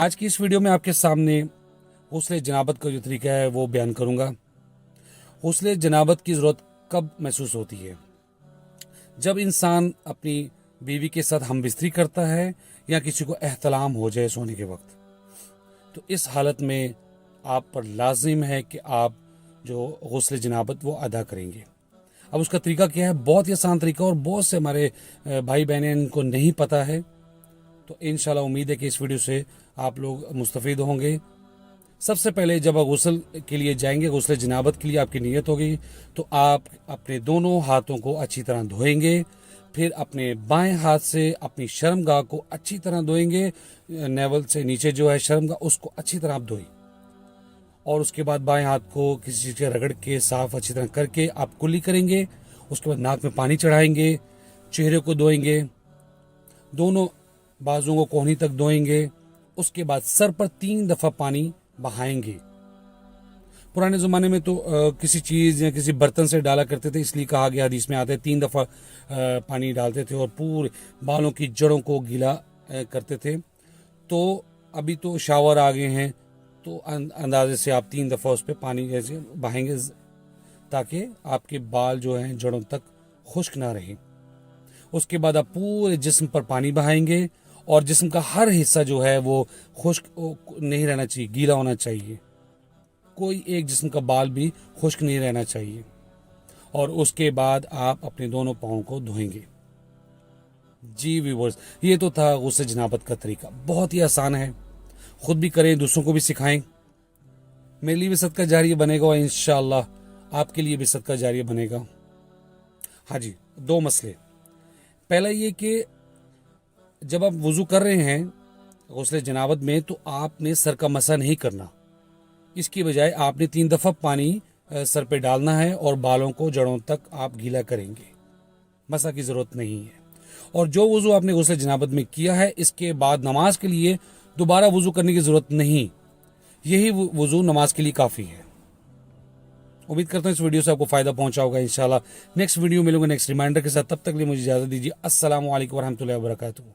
आज की इस वीडियो में आपके सामने गुस्ले जनाबत का जो तरीका है वो बयान करूंगा। गुस्ले जनाबत की ज़रूरत कब महसूस होती है? जब इंसान अपनी बीवी के साथ हमबिस्तरी करता है या किसी को एहतलाम हो जाए सोने के वक्त, तो इस हालत में आप पर लाजिम है कि आप जो गुस्ले जनाबत वो अदा करेंगे। अब उसका तरीका क्या है? बहुत ही आसान तरीका, और बहुत से हमारे भाई बहनें इनको नहीं पता है। तो इंशाल्लाह उम्मीद है कि इस वीडियो से आप लोग मुस्तफ़ीद होंगे। सबसे पहले जब आप गुस्ल के लिए जाएंगे, गुस्ल जनाबत के लिए आपकी नीयत होगी, तो आप अपने दोनों हाथों को अच्छी तरह धोएंगे। फिर अपने बाएं हाथ से अपनी शर्मगाह को अच्छी तरह धोएंगे। नेवल से नीचे जो है शर्मगाह, उसको अच्छी तरह आप धोएं। और उसके बाद बाएं हाथ को किसी चीज़ के रगड़ के साफ अच्छी तरह करके आप कुल्ली करेंगे। उसके बाद नाक में पानी चढ़ाएंगे, चेहरे को धोएंगे, दोनों बाजुओं को कोहनी तक धोएंगे। उसके बाद सर पर 3 दफ़ा पानी बहाएंगे। पुराने ज़माने में तो किसी चीज़ या किसी बर्तन से डाला करते थे, इसलिए कहा गया, हदीस में आता है 3 दफ़ा पानी डालते थे और पूरे बालों की जड़ों को गीला करते थे। तो अभी तो शावर आ गए हैं, तो अंदाजे से आप 3 दफ़ा उस पर पानी जैसे बहाएंगे ताकि आपके बाल जो हैं जड़ों तक खुश्क ना रहें। उसके बाद आप पूरे जिस्म पर पानी बहाएंगे और जिस्म का हर हिस्सा जो है वो खुश्क नहीं रहना चाहिए, गीला होना चाहिए। कोई एक जिस्म का बाल भी खुश्क नहीं रहना चाहिए। और उसके बाद आप अपने दोनों पाँव को धोएंगे। जी व्यूअर्स, ये तो था गुस्ले जनाबत का तरीका। बहुत ही आसान है, खुद भी करें, दूसरों को भी सिखाएं। मेरे लिए भी सदका जारिया बनेगा और इंशाअल्लाह आपके लिए भी सदका जारिया बनेगा। हाँ जी, 2 मसले। पहला ये कि जब आप वुज़ू कर रहे हैं गुस्ले जनाबत में, तो आपने सर का मसा नहीं करना। इसकी बजाय आपने 3 दफ़ा पानी सर पे डालना है और बालों को जड़ों तक आप गीला करेंगे। मसा की ज़रूरत नहीं है। और जो वुज़ू आपने गुस्ले जनाबत में किया है, इसके बाद नमाज के लिए दोबारा वुज़ू करने की ज़रूरत नहीं। यही वुज़ू नमाज के लिए काफ़ी है। उम्मीद करता हूँ इस वीडियो से आपको फ़ायदा पहुंचा होगा। इंशाल्लाह नेक्स्ट वीडियो मिलूंगा नेक्स्ट रिमाइंडर के साथ। तब तक के लिए मुझे इजाज़त दीजिए। अस्सलामु अलैकुम वरहमतुल्लाहि वबरकातुहू।